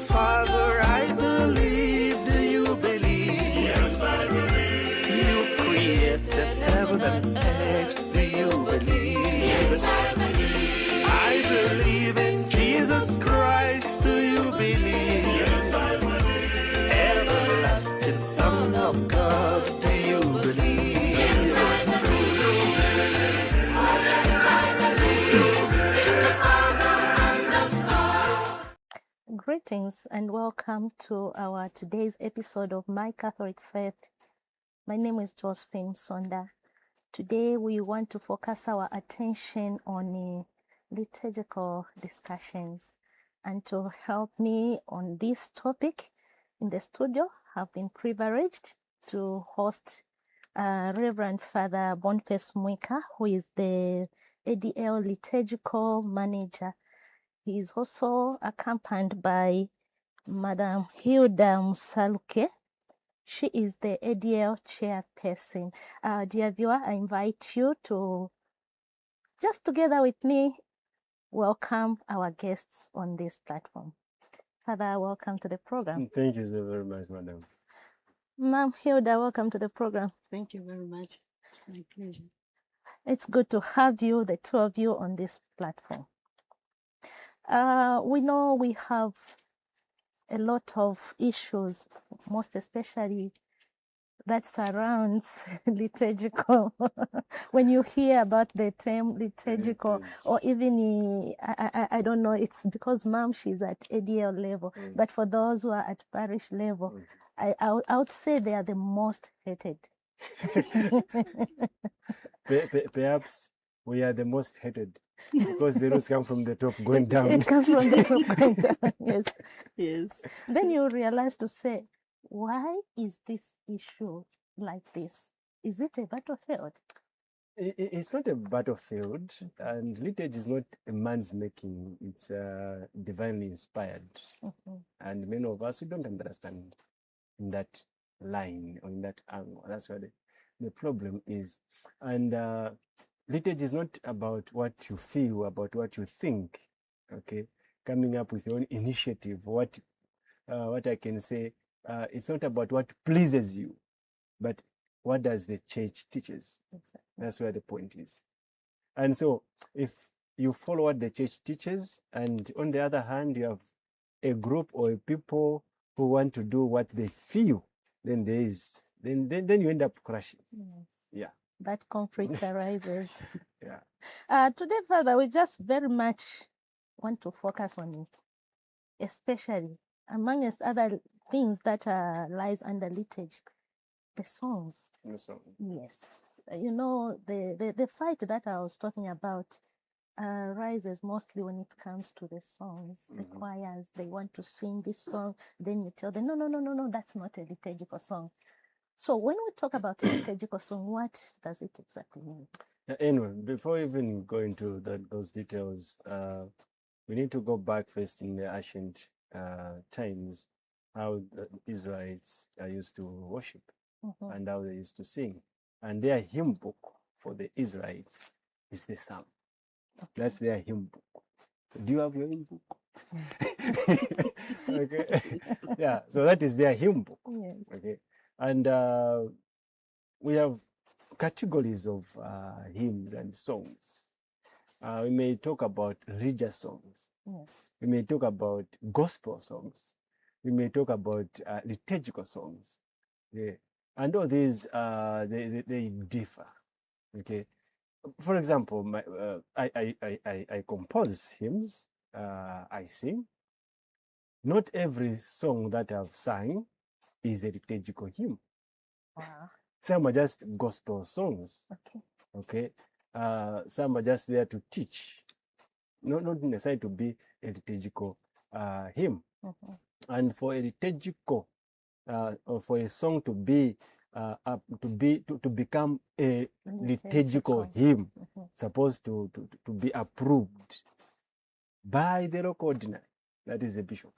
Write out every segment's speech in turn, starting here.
Father, I believe. Do you believe? Yes, I believe. You created heaven and earth. Do you believe? Yes, I believe. I believe in Jesus Christ. Do you believe? Yes, I believe. Everlasting Son of God. Do you believe? Yes, I believe. Oh, yes, I believe in the Father and the Son. Greetings and welcome to our today's episode of My Catholic Faith. My name is Josephine Sonda. Today we want to focus our attention on liturgical discussions. And to help me on this topic in the studio, have been privileged to host Reverend Father BONIFACE MWIKA, who is the ADL liturgical manager. He is also accompanied by Madam HILDAH MUSALUKE. She is the ADL chairperson. Dear viewer, I invite you to just together with me welcome our guests on this platform. Father, welcome to the program. Thank you so very much, madam. Ma'am HILDAH, welcome to the program. Thank you very much. It's my pleasure. It's good to have you, the two of you, on this platform. We know we have a lot of issues, most especially that surrounds liturgical. When you hear about the term liturgical, or even, I don't know, it's because mom, she's at ADL level, but for those who are at parish level, I would say they are the most hated. Perhaps we are the most hated because the rules come from the top going down. It comes from the top going down, yes. Yes. Then you realize to say, why is this issue like this? Is it a battlefield? It's not a battlefield, and liturgy is not a man's making. It's divinely inspired. And many of us, we don't understand in that line or in that angle. That's where the problem is. And liturgy is not about what you feel, about what you think, okay? Coming up with your own initiative. What I can say, it's not about what pleases you, but what does the church teaches? Exactly. That's where the point is. And so if you follow what the church teaches, and on the other hand, you have a group or a people who want to do what they feel, then then you end up crashing. Yes. Yeah. That conflict arises. Yeah. Today, Father, we just very much want to focus on it, especially amongst other things that lies under liturgy, the songs. So, Yes. You know, the fight that I was talking about rises mostly when it comes to the songs. The choirs, they want to sing this song, then you tell them, no, that's not a liturgical song. So when we talk about a liturgical song, what does it exactly mean? anyway, before even going into those details, we need to go back first in the ancient times, how the Israelites used to worship and how they used to sing. And their hymn book for the Israelites is the Psalm. Okay. That's their hymn book. So do you have your hymn book? Okay. Yeah, so that is their hymn book. Yes. Okay. And we have categories of hymns and songs. We may talk about religious songs. Yes. We may talk about gospel songs. We may talk about liturgical songs. Yeah. And all these, they differ. Okay. For example, I compose hymns. I sing. Not every song that I've sung is a liturgical hymn. Wow. Some are just gospel songs. Okay. Okay. Some are just there to teach, not necessarily to be a liturgical hymn. And for a liturgical, or for a song to be to become a liturgical hymn, supposed to be approved by the local ordinary, that is the bishop.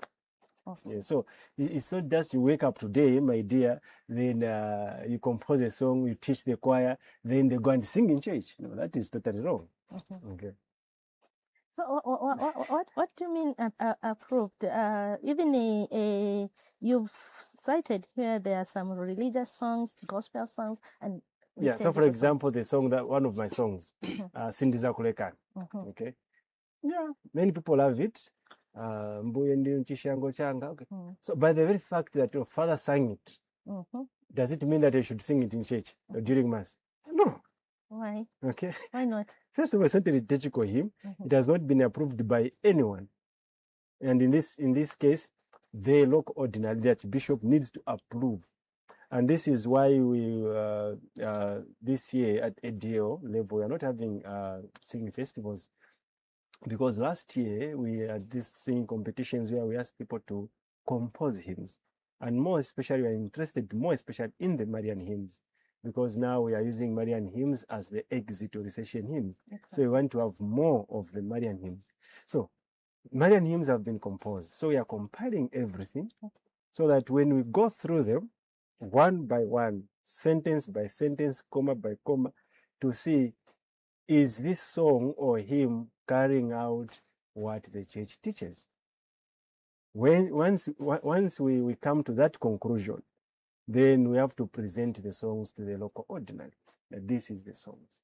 Yeah, so it's not just you wake up today, my dear, then you compose a song, you teach the choir, then they go and sing in church. No, that is totally wrong. Okay. So what do you mean approved? Even you've cited here there are some religious songs, gospel songs, and Yeah, so for liturgical songs. example, the song that one of my songs, Sindiza Kuleka. Okay. Yeah, many people love it. Mbuye ndi mchishango changa. Okay. So by the very fact that your father sang it, does it mean that I should sing it in church or during mass? No. Why? Okay. Why not? First of all, it's not a liturgical hymn. It has not been approved by anyone. And in this case, the local ordinary, the archbishop needs to approve. And this is why we this year at ADO level, we are not having singing festivals, because last year we had these singing competitions where we asked people to compose hymns, and more especially we are interested more especially in the Marian hymns, because now we are using Marian hymns as the exit or recession hymns. Exactly. So we want to have more of the Marian hymns. So Marian hymns have been composed. So we are compiling everything so that when we go through them one by one, sentence by sentence, comma by comma, to see, is this song or hymn carrying out what the church teaches? Once we come to that conclusion, then we have to present the songs to the local ordinary, that this is the songs.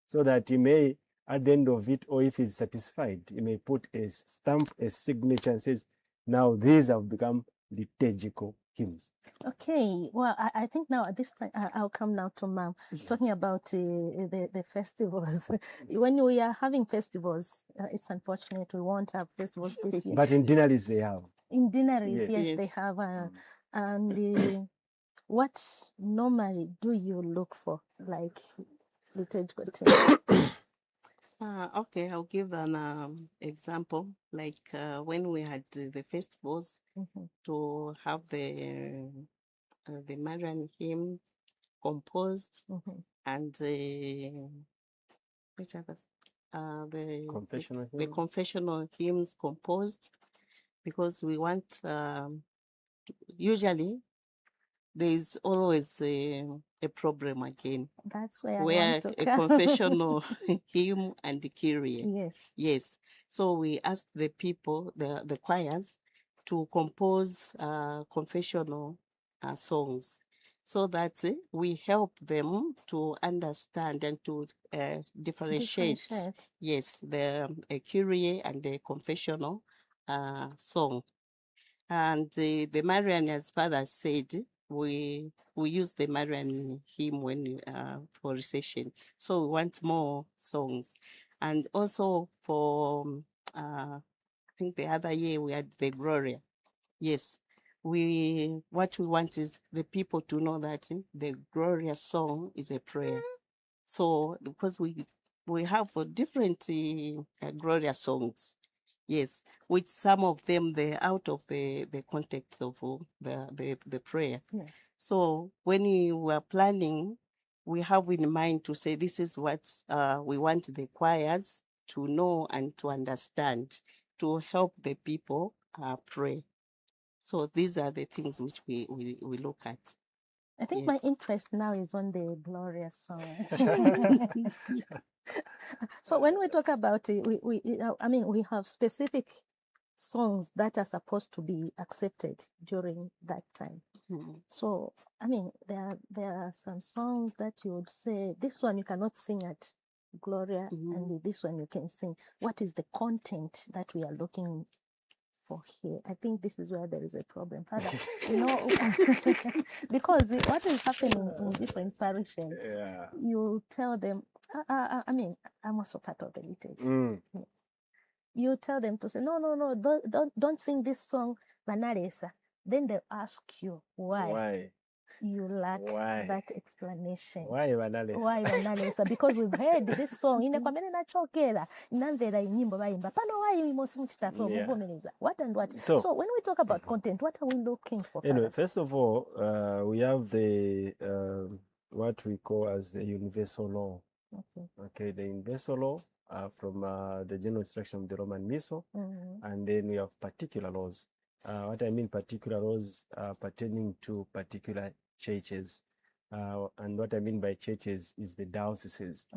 So that he may, at the end of it, or if he's satisfied, he may put a stamp, a signature, and says, now these have become liturgical hymns. Okay, well, I think now at this time I'll come now to Mom, talking about the festivals. When we are having festivals, it's unfortunate we won't have festivals this year. But in Dinaris they have. In Dinaris, Yes. they have. And what normally do you look for, like liturgical teams? Okay, I'll give an example. Like when we had the festivals, to have the Marian hymns composed, and which others? The confessional hymns composed, because we want, usually there's always a problem again. That's where where I want to a come. confessional hymn and the Kyrie. Yes. So we asked the people, the choirs, to compose confessional songs, so that we help them to understand and to differentiate. Yes, the Kyrie and the confessional song. And the Marian, as Father said, we use the Marian hymn when for recession. So we want more songs. And also for I think the other year we had the Gloria. Yes. What we want is the people to know that the Gloria song is a prayer. So because we have different Gloria songs. Yes, which some of them they're out of the context of the prayer. Yes. So when you were planning, we have in mind to say this is what we want the choirs to know and to understand, to help the people pray. So these are the things which we look at. I think my interest now is on the glorious song. So when we talk about it, we have specific songs that are supposed to be accepted during that time. So there are some songs that you would say, this one you cannot sing at Gloria, and this one you can sing. What is the content that we are looking for here? I think this is where there is a problem, Father. Because what is happening in different parishes, you tell them, I'm also part of the liturgy. Yes. You tell them to say, no, don't sing this song, Vanaresa. Then they ask you why. You lack that explanation. Why Vanaresa? Why Vanaresa? Because we've heard this song. What and what? So when we talk about content, what are we looking for? Anyway, first of all, we have the what we call as the universal law. Okay, the universal law from the general instruction of the Roman Missal, and then we have particular laws. What I mean particular laws pertaining to particular churches, and what I mean by churches is the dioceses.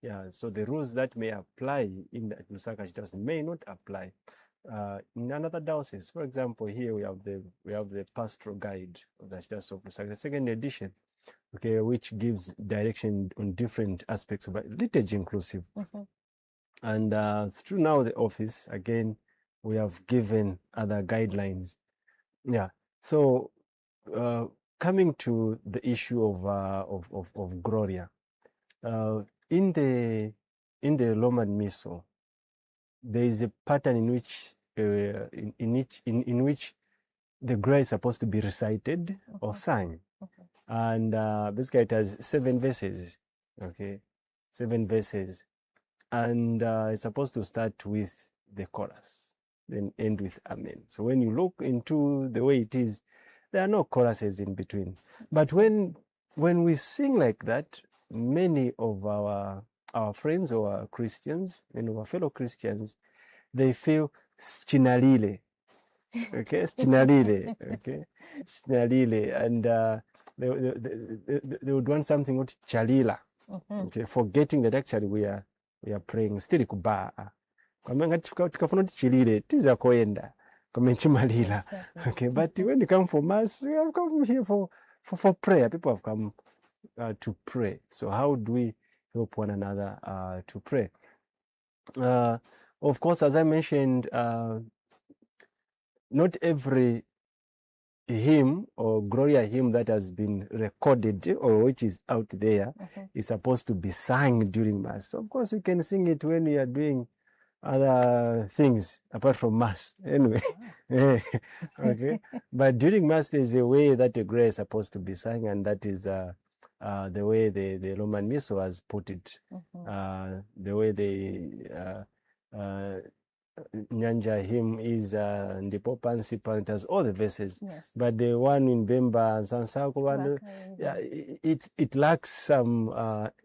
Yeah, so the rules that may apply in the Lusaka Archdiocese may not apply in another diocese. For example, here we have the pastoral guide of the Archdiocese of Lusaka, the second edition, okay, which gives direction on different aspects of liturgy inclusive. And through now the office, again, we have given other guidelines. Yeah. So coming to the issue of Gloria, in the Roman Missal, there is a pattern in which the Gloria is supposed to be recited or sung, and basically it has 7 verses. Okay, 7 verses, and it's supposed to start with the chorus, then end with Amen. So when you look into the way it is, there are no choruses in between. But when we sing like that, many of our friends or our Christians and our fellow Christians, they feel schinalile. Okay, schinalile. Okay, schinalile, and they would want something called chalila. Okay, forgetting that actually we are praying still kubaa. Kwamenga tukafuna kuti chilile tiza koenda kwamenchimalila. Okay, but when you come for mass, we have come here for prayer. People have come to pray. So how do we help one another to pray? Of course, as I mentioned, not every hymn or Gloria hymn that has been recorded or which is out there is supposed to be sung during Mass. So of course, you can sing it when you are doing other things apart from Mass. Anyway, okay. But during Mass, there's a way that the Gloria is supposed to be sung, and that is the way the Roman Missal has put it. The way the Nyanja hymn is ndipo pansi it has all the verses, but the one in Bemba and Sansako, it lacks some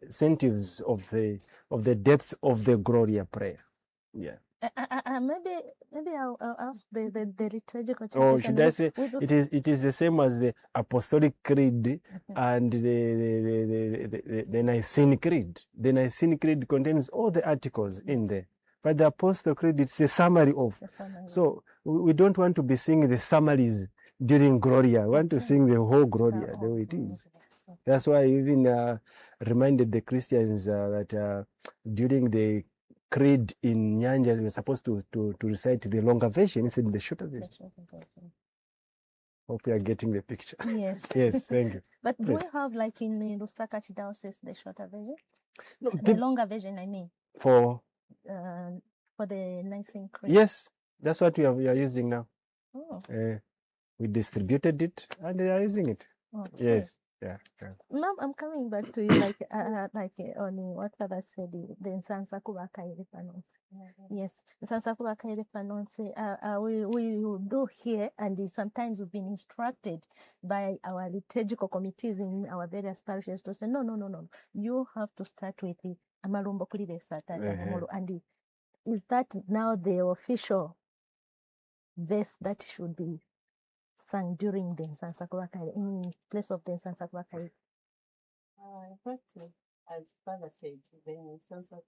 incentives of the depth of the Gloria prayer. Yeah. Maybe I'll ask the liturgical. Or should I say it is the same as the Apostolic Creed and the Nicene Creed. The Nicene Creed contains all the articles in there. But the Apostle Creed, it's a summary of. So we don't want to be singing the summaries during Gloria. We want to sing the whole Gloria the way it is. That's why I even reminded the Christians that during the Creed in Nyanja, we're supposed to recite the longer version instead of the shorter version. Hope you are getting the picture. Yes. Yes, thank you. But do we have, like in Lusaka Archdiocese, the shorter version? No, the longer version, I mean. For the Nicene Creed. Yes, that's what we are using now. Oh. We distributed it and they are using it. Okay. Yes. Yeah. Ma'am, I'm coming back to you like on what Father said, the Nsansa Kubakaile Panonse. Yes, Nsansa Kubakaile Panonse, we do here, and sometimes we've been instructed by our liturgical committees in our various parishes to say, no, you have to start with the Amalumbo Kulile Satana. And is that now the official verse that should be sung during the Nsansa Kubakaile, in place of the Nsansa Kubakaile? In fact, as Father said, the Nsansa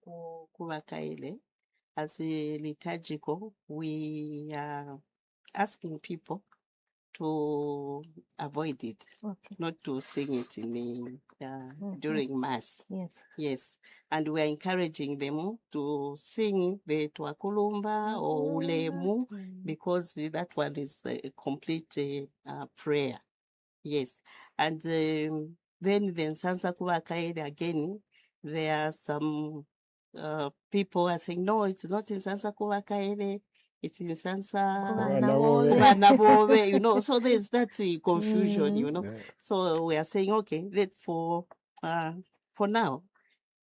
Kubakaile, as a liturgical, we are asking people to avoid it, not to sing it in during Mass. Yes, and we are encouraging them to sing the Twakulumba or Ulemu, because that one is a complete prayer. Yes, and then the Nsansa Kubakaile again, there are some people are saying, no, it's not in Nsansa Kubakaile, it's in Nsansa Kubanabobe, you know, so there's that confusion, you know. So we are saying, okay, for now,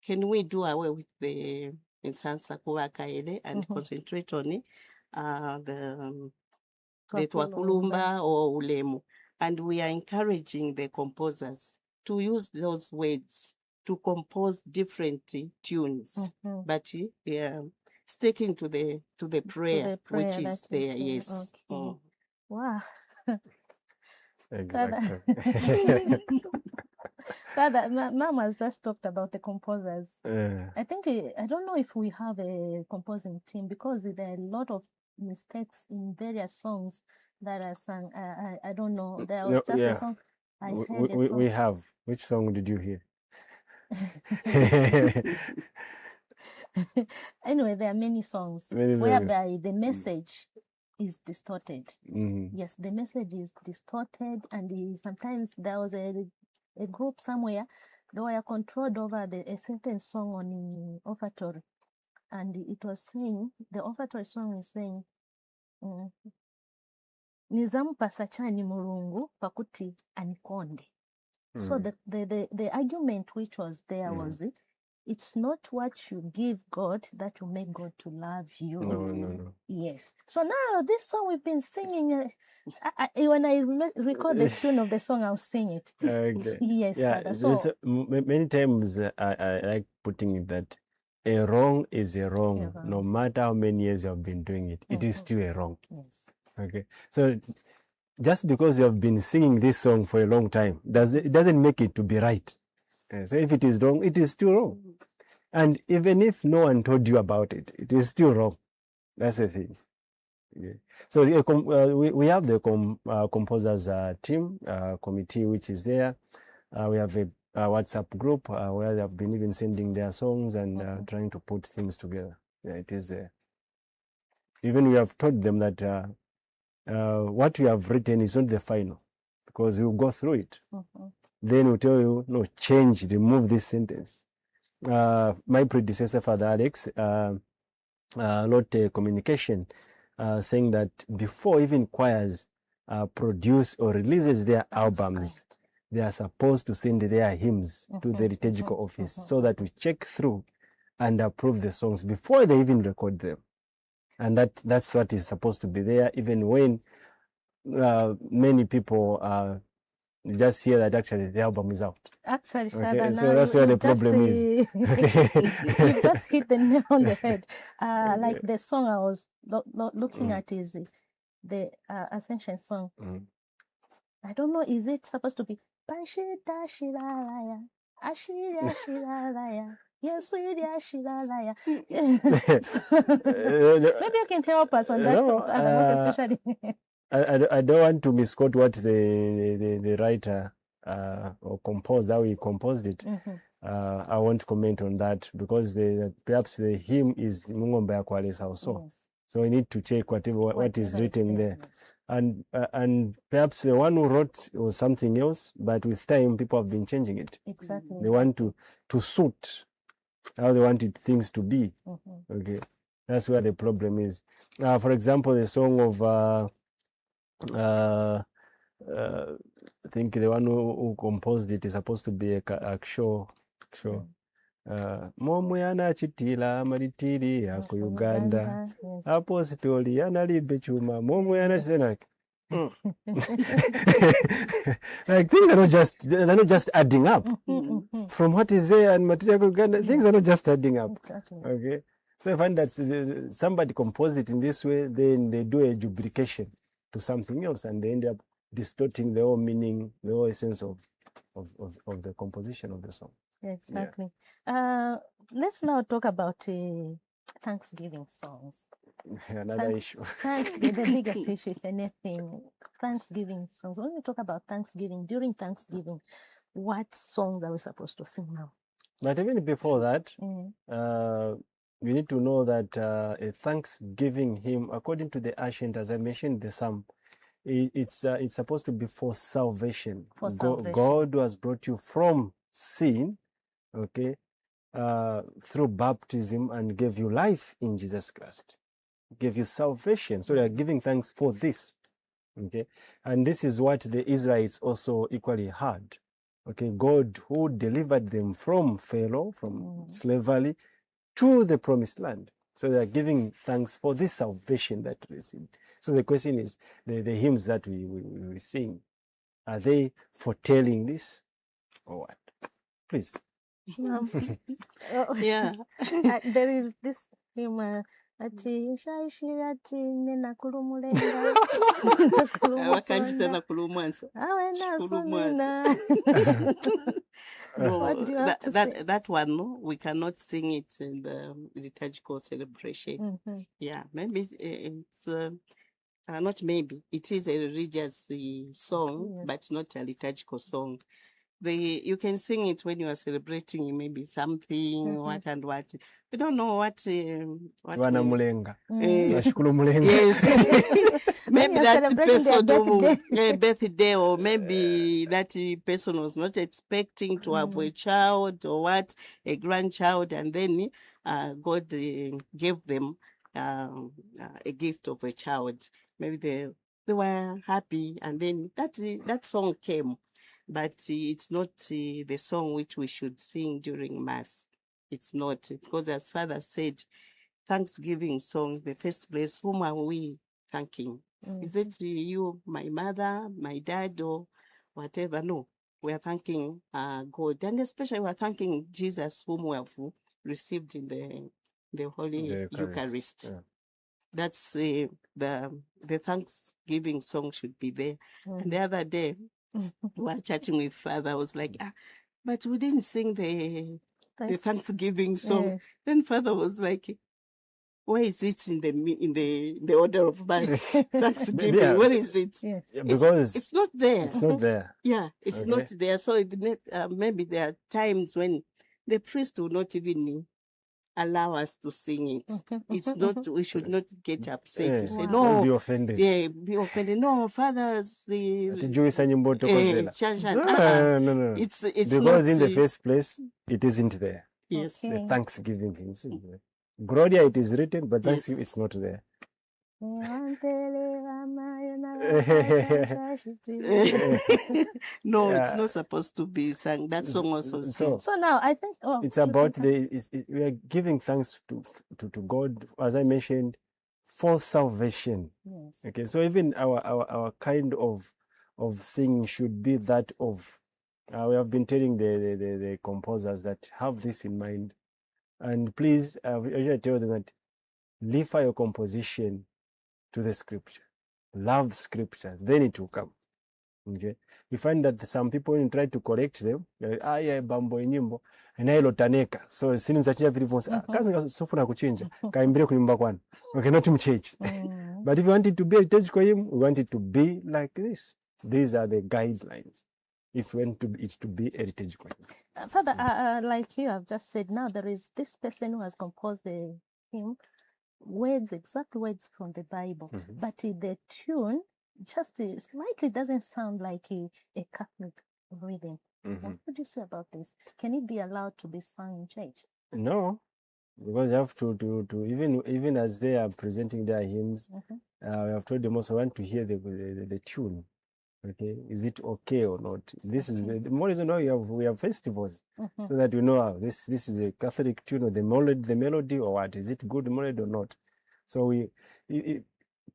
can we do away with the Nsansa Kubakaile and concentrate on the Twakulumba or Ulemu? And we are encouraging the composers to use those words to compose different tunes, but sticking to the prayer, which is there. Yes. Wow. Exactly. Father, Mom has just talked about the composers. Uh, I think I don't know if we have a composing team because there are a lot of mistakes in various songs that are sung. I don't know. There was no, just a yeah, song I heard a we song. have. Which song did you hear? Anyway, there are many songs Many songs. whereby the message is distorted. Mhm. Yes, the message is distorted, and sometimes there was a group somewhere they were controlled over a certain song on the offertory, and it was saying the offertory song is saying nizamupasa chani mulungu pakuti anikonde. So the argument which was there was it's not what you give God that will make God to love you. No. Yes. So now this song we've been singing, when I record the tune of the song, I'll sing it. Okay. Yes, Yeah, Father. So many times I like putting it that a wrong is a wrong. Yeah. No matter how many years you have been doing it, it is still a wrong. yes. Okay. So just because you have been singing this song for a long time, it doesn't make it to be right. So if it is wrong, it is still wrong. And even if no one told you about it, it is still wrong. That's the thing. Yeah. So we have the composers team committee which is there. We have a WhatsApp group where they have been even sending their songs and trying to put things together. Yeah, it is there. Even we have told them that what you have written is not the final, because we'll go through it. Then we'll tell you, no, change, remove this sentence. My predecessor, Father Alex, wrote a communication saying that before even choirs produce or releases their albums, they are supposed to send their hymns to the liturgical office so that we check through and approve the songs before they even record them. And that's what is supposed to be there, even when many people just hear that actually the album is out. Actually, Father, Okay, now so that's where the problem is. You just hit the nail on the head. Like the song I was looking at is the Ascension song. I don't know, is it supposed to be Panshita Shiralaya, Ashira Shiralaya, Yes, Shiralaya. Maybe you can help us on that, No, Father, most especially. I don't want to misquote what the writer or composed, how he composed it. I won't comment on that because perhaps the hymn is Mungombe Akwales also. Yes. So we need to check what is written there. Yes. And perhaps the one who wrote was something else, but with time people have been changing it. Exactly. They want to suit how they wanted things to be. Okay, that's where the problem is. For example, the song of I think the one who composed it is supposed to be a show. Momwe anachitila malitiri ako Uganda. Apostoli analibe chuma. Momwe anachitila. Like things they're not just adding up. From what is there and material Uganda, things are not just adding up. Exactly. Okay. So I find that somebody composed it in this way, then they do a duplication to something else, and they end up distorting the whole meaning, the whole essence of the composition of the song. Exactly. Yeah. Let's now talk about Thanksgiving songs. Another issue. The biggest issue, if anything, Thanksgiving songs. When we talk about Thanksgiving, during Thanksgiving, what songs are we supposed to sing now? But even before that, we need to know that a Thanksgiving hymn, according to the ancient, as I mentioned, the psalm, it's supposed to be for salvation. For salvation. God has brought you from sin, okay, through baptism and gave you life in Jesus Christ. Gave you salvation. So they are giving thanks for this. Okay. And this is what the Israelites also equally had. Okay. God who delivered them from Pharaoh, from slavery, to the promised land. So they are giving thanks for this salvation that we received. So the question is, the hymns that we sing, are they foretelling this or what? Please. Yeah. There is this hymn, ati nshayishira ati nena kulumulenga Wakanjita na kulumufonda kulumwansa. awe Kulumwansa. nasumina. No, What do you have to say? that one, no, we cannot sing it in the liturgical celebration. Mhm. Yeah, maybe it's not maybe. It is a religious song, Yes. but not a liturgical song. You can sing it when you are celebrating maybe something, what and what. We don't know what Twana we- mulenga. eh, Nashukuru mulenga. yes. When Maybe you're that celebrating their person birthday. birthday, or maybe that person was not expecting to have a child or what, a grandchild, and then God gave them a gift of a child. Maybe they were happy, and then that song came, but it's not the song which we should sing during Mass. It's not, because as Father said, Thanksgiving song, the first place, whom are we thanking? Is it you, my mother, my dad, or whatever? No, we are thanking God, and especially we are thanking Jesus, whom we have received in the Holy The Eucharist. Yeah. That's the Thanksgiving song should be there. And the other day, we were chatting with Father. I was like, but we didn't sing the Thanksgiving song. Yes. Then Father was like, where is it in the order of Mass? Thanksgiving, Yeah. where is it? Yes. Yeah, because It's not there. it's not there. Yeah, it's Okay. not there. So maybe there are times when the priest will not even allow us to sing it. It's not. We should not get upset. We say Wow. Don't no. be offended. Yeah, be offended. No, Father's the. Atijuisa nyimbo tokozela. No. It's Because not, in the first place, it isn't there. Yes. Okay. The Thanksgiving things. Gloria, it is written, but Thanksgiving, it's not there. No, it's Yeah. not supposed to be sung. That song also sings. So now I think It's about we are giving thanks to God, as I mentioned, for salvation. yes. Okay, so even our kind of singing should be that of we have been telling the composers that have this in mind, and please I usually tell them that refer your composition to the scripture, love scripture, then it will come. Okay, you find that some people, when you try to correct them, yeah bambo nyimbo nailo taneka, so sini zachia vilivonse kazi ngasofuna kuchinja kaimbire kunyumba kwanu, okay, not in church. But if you want it to be a liturgical hymn, we want it to be like this. These are the guidelines if you want it to be a liturgical hymn. Father, like you have just said, now there is this person who has composed the hymn, exact words from the Bible, but the tune just slightly doesn't sound like a Catholic rhythm. What would you say about this? Can it be allowed to be sung in church? No, because you have to even as they are presenting their hymns, we have told them also want to hear the tune. Okay, is it okay or not? This is the more reason why we have festivals, so that we know this is a Catholic tune, or the melody or what, is it good melody or not? So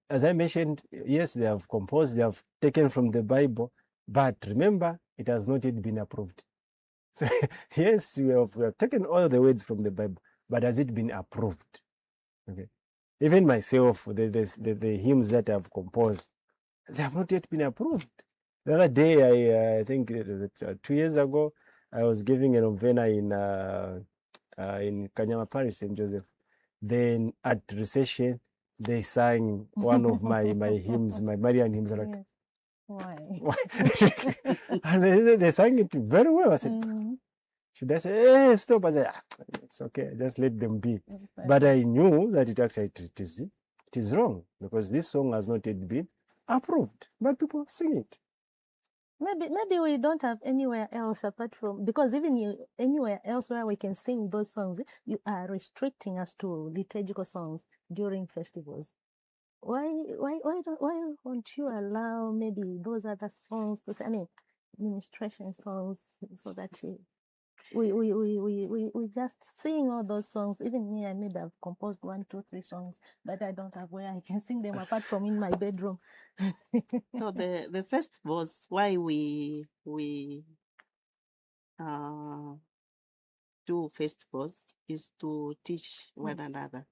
as I mentioned, yes, they have composed, they have taken from the Bible, but remember, it has not yet been approved. So yes, we have taken all the words from the Bible, but has it been approved? Okay, even myself, the hymns that I've composed, they have not yet been approved. The other day, I think 2 years ago, I was giving a novena in Kanyama Parish, St. Joseph. Then at recession, they sang one of my hymns, my Marian hymns. Like, Yes. Why? and they sang it very well. I said, should I say, hey, stop? I said, it's okay, just let them be. But I knew that it is wrong, because this song has not yet been approved, but people sing it. Maybe we don't have anywhere else apart from, because even anywhere else where we can sing those songs, you are restricting us to liturgical songs during festivals. Why won't you allow maybe those other songs to say, I mean, ministration songs, so that we just sing all those songs? Even me, I maybe have composed 1, 2, 3 songs, but I don't have where I can sing them apart from in my bedroom. No, the festivals, why we do festivals is to teach one another.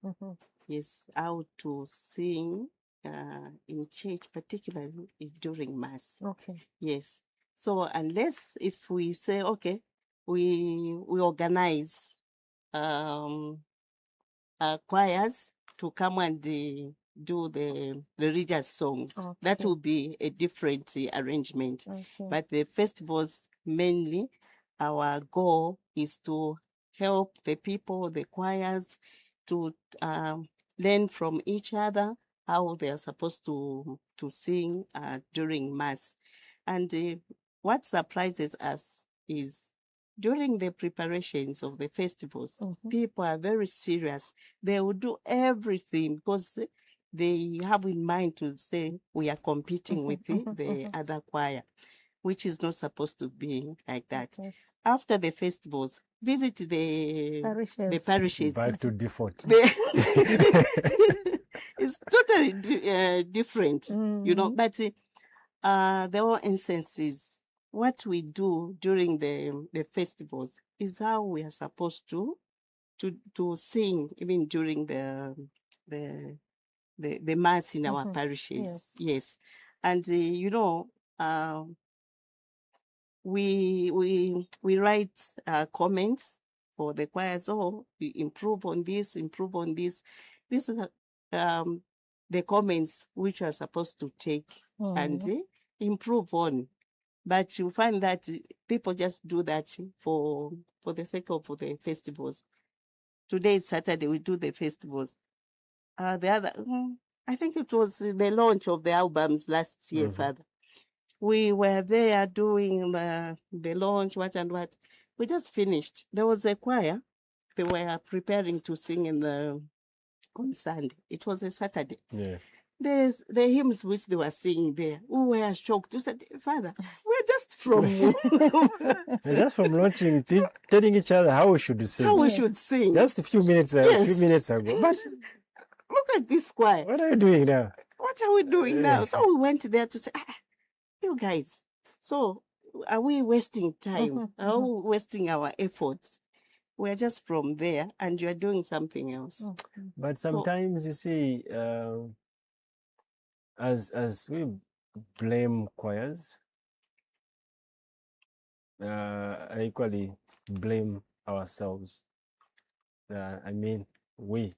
yes, how to sing in church, particularly during Mass. Okay. Yes. So unless if we say, okay, we organize choirs to come and do the religious songs, that Okay. will be a different arrangement. Okay. But the festivals, mainly, our goal is to help the people, the choirs, to learn from each other how they are supposed to sing during Mass. And what surprises us is during the preparations of the festivals, people are very serious. They will do everything because they have in mind to say we are competing with the other choir, which is not supposed to be like that. Yes. After the festivals, visit the parishes. Back to default. It's totally different, you know. But there are instances. What we do during the festivals is how we are supposed to sing, even during the Mass in our parishes. Yes. And you know, we write comments for the choirs. Oh, we improve on this, improve on this. These are the comments which are supposed to take and improve on. But you find that people just do that for the sake of the festivals. Today is Saturday, we do the festivals. The other, I think it was the launch of the albums last year, Father. We were there doing the launch, what and what. We just finished. There was a choir. They were preparing to sing on Sunday. It was a Saturday. Yeah. There's the hymns which they were singing there. We were shocked. We said, Father, we're just from just from launching, telling each other how we should sing. How we should sing. Just a few minutes ago. But look at this choir. What are you doing now? What are we doing now? So we went there to say, you guys, so are we wasting time? Are we wasting our efforts? We're just from there and you're doing something else. But sometimes you see, as we blame choirs, I equally blame ourselves. I mean, we.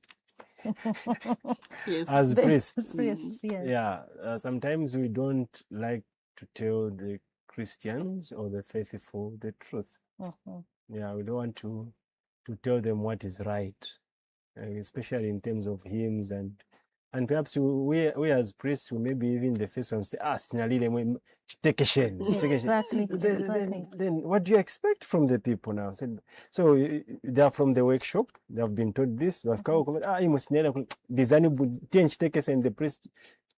Yes. As priests. Priests, yes. Yeah, sometimes we don't like to tell the Christians or the faithful the truth. Yeah, we don't want to tell them what is right, especially in terms of hymns and perhaps we as priests, we maybe even the first one say, Exactly. Then what do you expect from the people now? So they are from the workshop, they have been told this, and the priest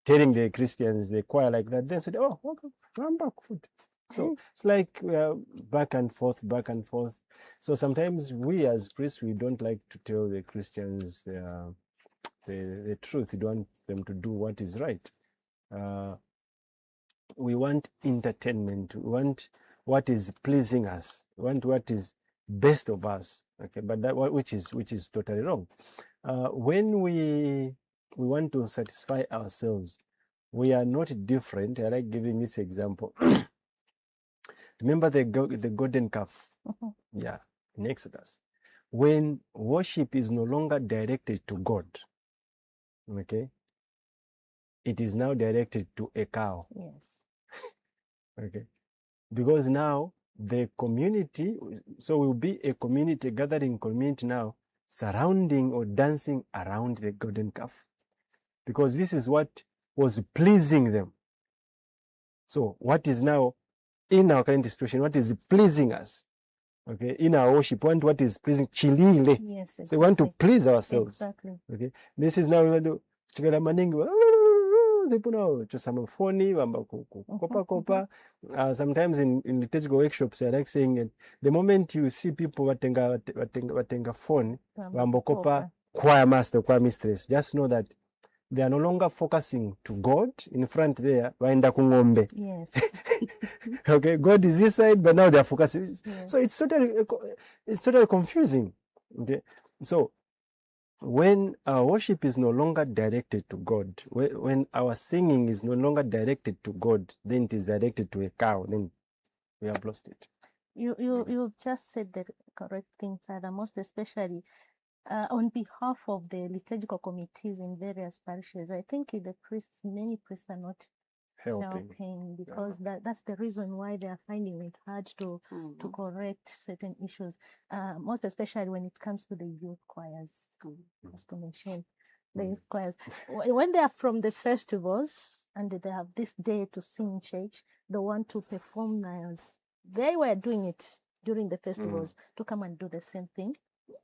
telling the Christians, the choir like that, then said, oh, okay, I'm back food. So it's like back and forth. So sometimes we as priests, we don't like to tell the Christians the truth. We don't want them to do what is right. We want entertainment. We want what is pleasing us. We want what is best of us. Okay, but that which is totally wrong. When we want to satisfy ourselves, we are not different. I like giving this example. Remember the golden calf? Yeah, in Exodus. When worship is no longer directed to God, okay, it is now directed to a cow. Yes. Okay, because now the community, so will be a community, gathering community now, surrounding or dancing around the golden calf, because this is what was pleasing them. So what is now in our current situation, what is pleasing us? Okay, in our worship, what is pleasing chilile. Yes, exactly. So we want to please ourselves. Exactly. Okay, this is now we want to chikala maningi. Sometimes in liturgical workshops, I like saying it, the moment you see people watenga phone, wambokopa choir master, choir mistress, just know that they are no longer focusing to God in front there. Waenda kungombe. Yes. Okay, God is this side, but now they are focusing. Yes. So it's totally confusing. Okay, so when our worship is no longer directed to God, when our singing is no longer directed to God, then it is directed to a cow, then we have lost it. You just said the correct thing, Father, most especially on behalf of the liturgical committees in various parishes. I think many priests are not helping because that's the reason why they are finding it hard to correct certain issues, most especially when it comes to the youth choirs. Just to mention the youth choirs, when they are from the festivals and they have this day to sing in church, they want to perform as they were doing it during the festivals to come and do the same thing,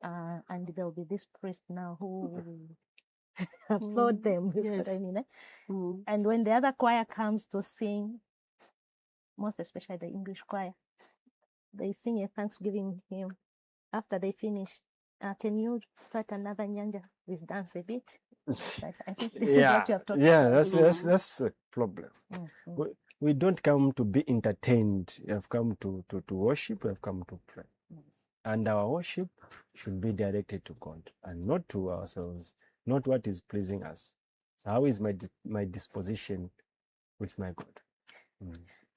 and there will be this priest now who applaud them. Is what I mean. And when the other choir comes to sing, most especially the English choir, they sing a Thanksgiving hymn. After they finish, can you start another nyanja? We dance a bit. But I think this is what you have talked about. Yeah, that's a problem. We don't come to be entertained. We have come to worship. We have come to pray. Yes. And our worship should be directed to God and not to ourselves, not what is pleasing us. So how is my disposition with my God?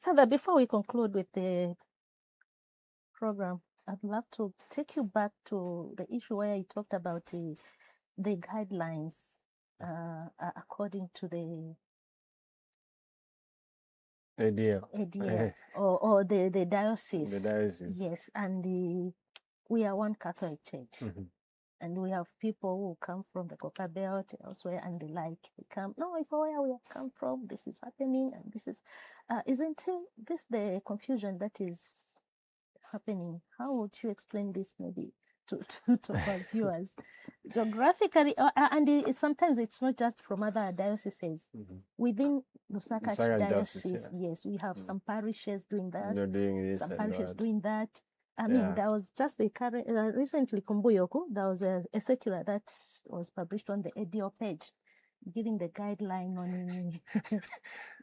Father, before we conclude with the program, I'd love to take you back to the issue where you talked about the guidelines according to the ADL or the diocese. The diocese. Yes, and we are one Catholic church. And we have people who come from the Coca Belt elsewhere, and they come. No, if where we have come from, this is happening, and this is, isn't this the confusion that is happening? How would you explain this, maybe to our viewers, geographically, and sometimes it's not just from other dioceses within Lusaka diocese. Yes, we have some parishes doing that. They're doing this. Some parishes doing that. I mean, there was just recently, Kumbuyoku, there was a circular that was published on the ADO page, giving the guideline on,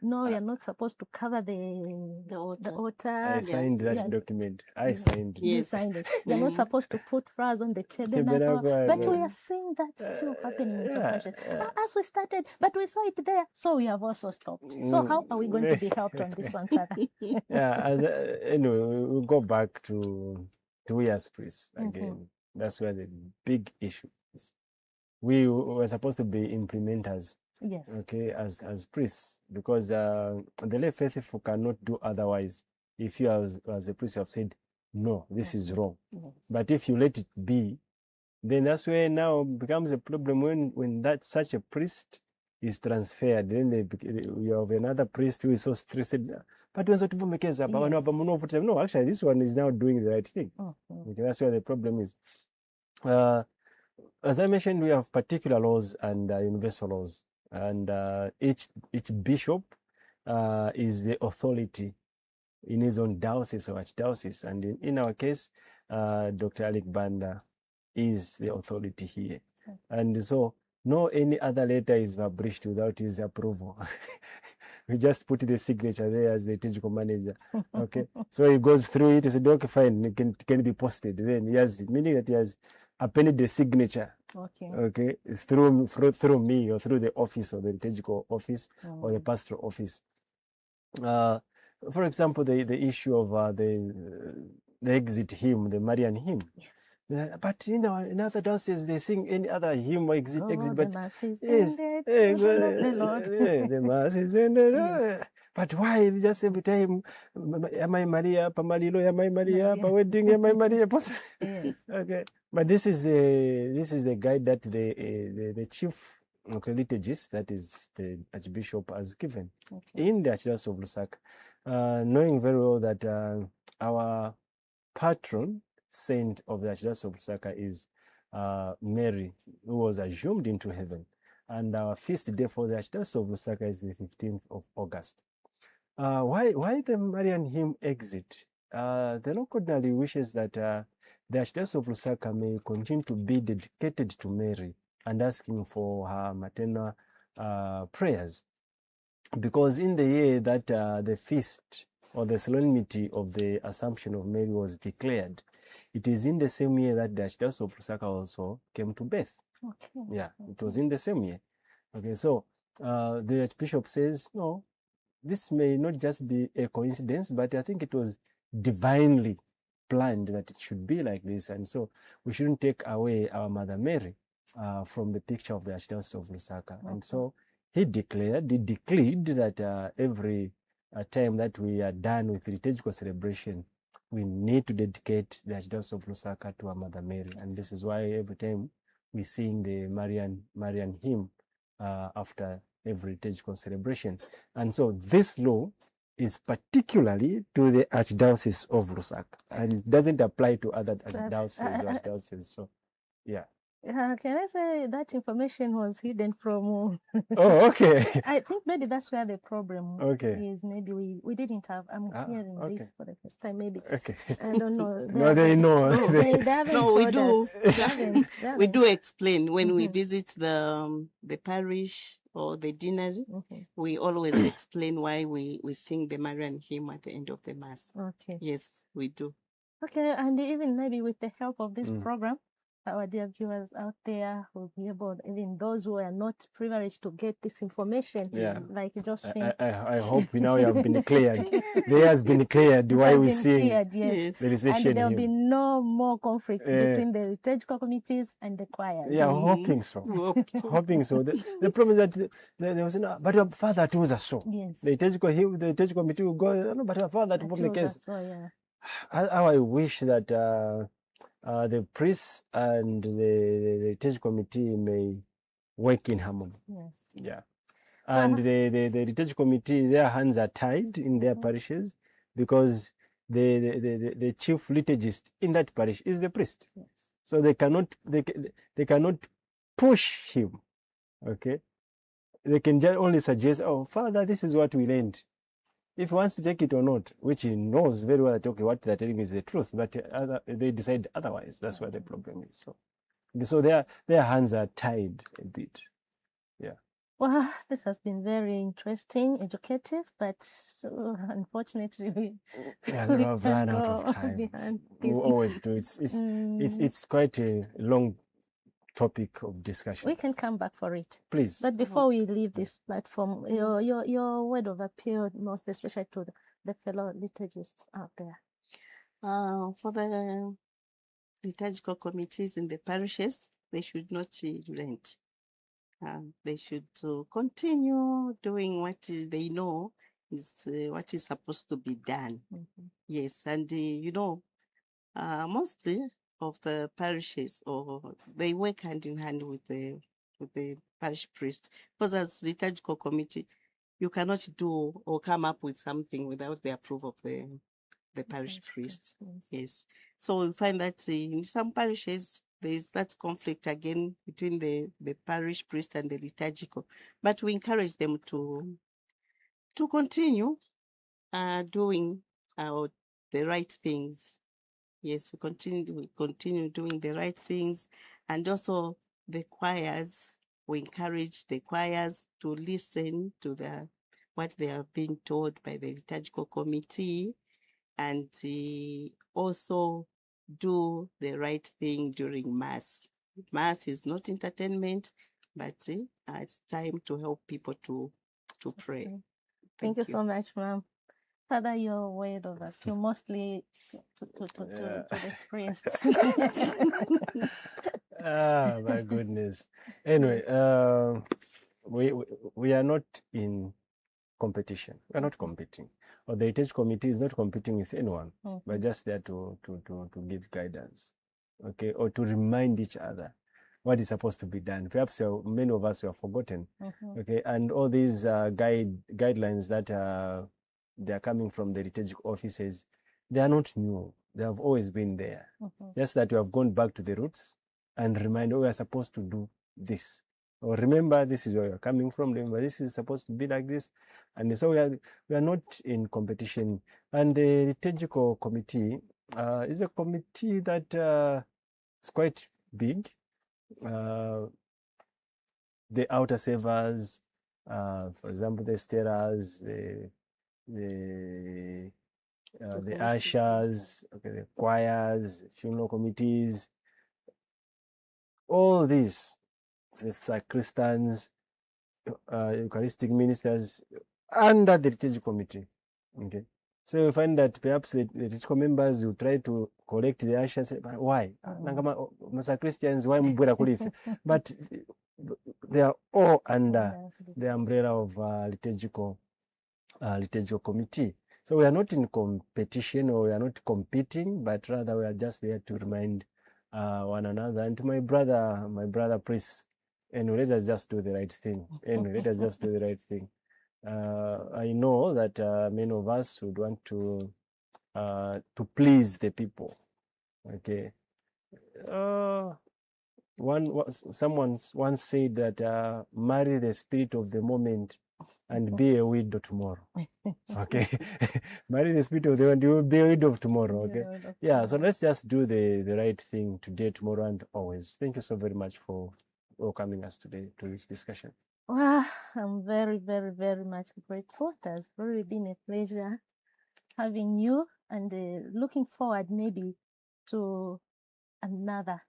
no, you're not supposed to cover the altar. I signed that document. I signed it. You signed it. You're not supposed to put flowers on the tabernacle. But we are seeing that still happening in some places. As we started, but we saw it there, so we have also stopped. So how are we going to be helped on this one, Father? Anyway, we'll go back to we as priests again. That's where the big issue is. We were supposed to be implementers, yes, okay, as priests, because the lay faithful cannot do otherwise. If you as a priest, you have said, no, this is wrong. Yes. But if you let it be, then that's where now becomes a problem when such a priest is transferred. Then you have another priest who is so stressed. But no, actually, this one is now doing the right thing. Okay, that's where the problem is. As I mentioned, we have particular laws and universal laws, and each bishop is the authority in his own diocese or archdiocese, and in our case, Dr. Alec Banda is the authority here, and so no any other letter is published without his approval. We just put the signature there as the liturgical manager. Okay, so he goes through it. He said, okay, fine, it can be posted. Then he has, meaning that he has appended the signature. Okay, through me or through the office or the liturgical office or the pastoral office. For example, the issue of the exit hymn, the Marian hymn. Yes. But in other dioceses they sing any other hymn or exit. But the mass is ended, the mass is ended. Yes. But why just every time Yamai Maria, Pamalilo, Yamai Maria, Pawedding, Yamai Maria? Yes. Okay. But this is the guide that the chief liturgist, that is the Archbishop, has given in the Archdiocese of Lusaka, knowing very well that our patron saint of the Archdiocese of Lusaka is Mary, who was assumed into heaven, and our feast day for the Archdiocese of Lusaka is the 15th of August. Why the Marian hymn exit? The Lord Cardinal wishes that the Archdiocese of Lusaka may continue to be dedicated to Mary and asking for her maternal prayers, because in the year that the feast or the solemnity of the Assumption of Mary was declared, it is in the same year that the Archdiocese of Lusaka also came to birth. Okay. Yeah, it was in the same year. Okay, so the Archbishop says, no, this may not just be a coincidence, but I think it was divinely planned that it should be like this. And so we shouldn't take away our Mother Mary from the picture of the Archdiocese of Lusaka. Okay. And so he declared that every time that we are done with liturgical celebration, we need to dedicate the Archdiocese of Lusaka to our Mother Mary. And this is why every time we sing the Marian hymn after every liturgical celebration. And so this law is particularly to the Archdiocese of Lusaka and doesn't apply to other archdioceses or archdioceses. So, yeah. Can I say that information was hidden from? Oh, okay. I think maybe that's where the problem Okay. is. Maybe we didn't have. I'm hearing okay. this for the first time. Maybe Okay. I don't know. No, they know. They haven't No, we told do. us. They haven't. We do explain when we Mhm. visit the parish or the deanery. Mhm. We always explain why we sing the Marian hymn at the end of the Mass. Okay. Yes, we do. Okay, and even maybe with the help of this Mm. program, our dear viewers out there will be able, even those who are not privileged to get this information, Yeah. like Josephine. I hope now you have been cleared. There has been cleared why have we been sing cleared, yes. Yes. the And recession there will be hymn. no more conflicts Eh. between the liturgical committees and the choirs. Yeah, Mhm. hoping so. We hope so. Hoping so. The problem is that there was no, but your father told us so. Yes. The liturgical committee will go, no, but your father That told me was case. so, yeah. How I wish that the priests and the liturgical committee may work in harmony. Yes. Yeah. And the liturgical committee, their hands are tied in their Mhm. parishes because the chief liturgist in that parish is the priest. Yes. So they cannot push him. Okay. They can only suggest, oh, Father, this is what we learned. If he wants to take it or not, which he knows very well that, okay, what they're telling is the truth, but they decide otherwise. That's where the problem is. So their hands are tied a bit. Yeah. Well, this has been very interesting, educative, but unfortunately, we Yeah, we we've run can't out of go time. beyond We this. always do. It's quite a long topic of discussion. We can come back for it. Please. But before we leave this platform, your word of appeal, most especially to the fellow liturgists out there. For the liturgical committees in the parishes, they should not relent. They should continue doing what they know is what is supposed to be done. Mhm. Yes, and most of the parishes, or they work hand in hand with the parish priest, because as liturgical committee, you cannot do or come up with something without the approval of the parish priest. Yes. Yes. So we find that in some parishes, there is that conflict again between the parish priest and the liturgical. But we encourage them to continue doing the right things. Yes, we continue doing the right things. And also the choirs, we encourage the choirs to listen to what they have been told by the liturgical committee, and also do the right thing during Mass. Mass is not entertainment, but it's time to help people to pray. Okay. Thank you so much, ma'am. Father, your word of appeal, mostly to the priests. My goodness. Anyway, we are not in competition. We are not competing. Or the Heritage Committee is not competing with anyone, but just there to give guidance, okay, or to remind each other what is supposed to be done. Perhaps many of us have forgotten, okay, and all these guidelines that they are coming from the liturgical offices, they are not new. They have always been there. Just that we have gone back to the roots and remind, oh, we are supposed to do this. Or remember, this is where you're coming from. Remember, this is supposed to be like this. And so we are not in competition. And the liturgical committee is a committee that is quite big. The outer servers, for example, the stirrers, the ushers, okay, the choirs, funeral committees, all these the sacristans, Eucharistic ministers under the liturgical committee. Okay. So you find that perhaps the liturgical members will try to collect the ashes. But why? Masa Christians, why mbwera kulife? But they are all under the umbrella of liturgical committee. So we are not in competition, or we are not competing, but rather we are just there to remind one another. And to my brother priest, and let us just do the right thing. And let us just do the right thing. I know that many of us would want to please the people. Okay. Someone once said that marry the spirit of the moment and be a widow tomorrow. Okay. Marry the spirit of the moment, you will be a widow of tomorrow. Okay. Yeah. So let's just do the right thing today, tomorrow, and always. Thank you so very much for welcoming us today to this discussion. Well, I'm very, very, very much grateful. It has really been a pleasure having you, and looking forward maybe to another.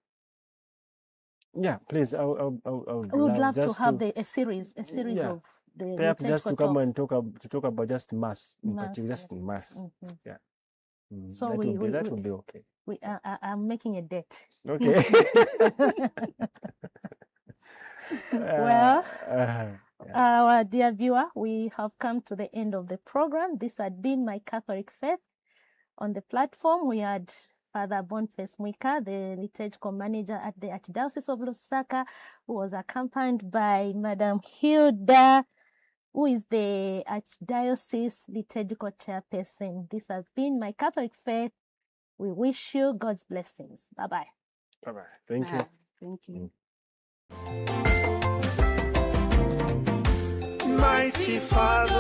Yeah, please. I would love to have a series yeah, of the perhaps just to come and talks. talk about just mass, in Mass, particular, just yes. mass. Mhm. Yeah. So that would be okay. I'm making a date. Okay. Well, yeah. our dear viewer, we have come to the end of the program. This had been My Catholic Faith. On the platform, we had Father BONIFACE MWIKA, the liturgical manager at the Archdiocese of Lusaka, who was accompanied by Madam HILDAH, who is the Archdiocese liturgical chairperson. This has been My Catholic Faith. We wish you God's blessings. Bye-bye. Bye-bye. Thank you. Thank you. Mighty Father,